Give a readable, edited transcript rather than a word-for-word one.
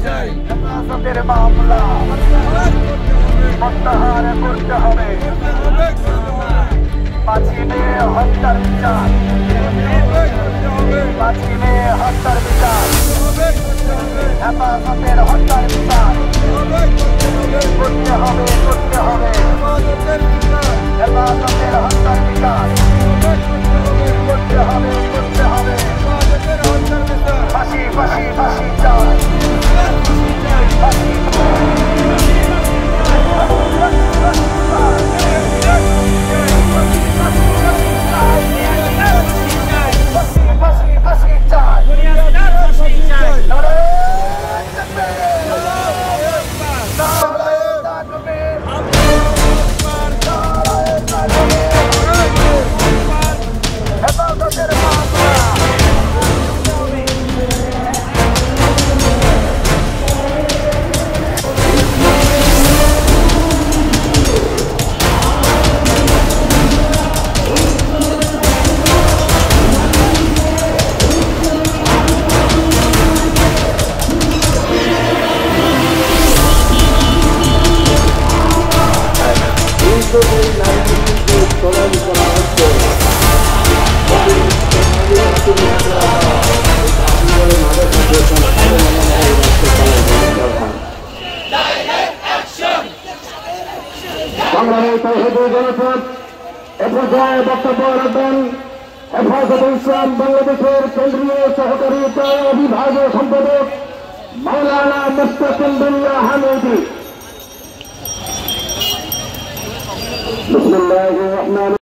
হেফাজতের মামলা প্রত্যাহার করতে হবে। মাঝিনে হত্যার বিচার, মাঝিনে হত্যার বিচার, হেফাজতের হত্যার বিচার করতে হবে, করতে হবে। হেফাজতের হত্যার বিচার করতে হবে, করতে হবে। ফাঁসি ফাঁসি ফাঁসি চাই, ফাঁসি বক্তব্য রাখবেন হেফাজতে ইসলাম বাংলাদেশের কেন্দ্রীয় সহকারী বিভাগীয় সম্পাদক মাওলানা মুস্তাকিমুল্লাহ হামিদি। বিসমিল্লাহির রহমানির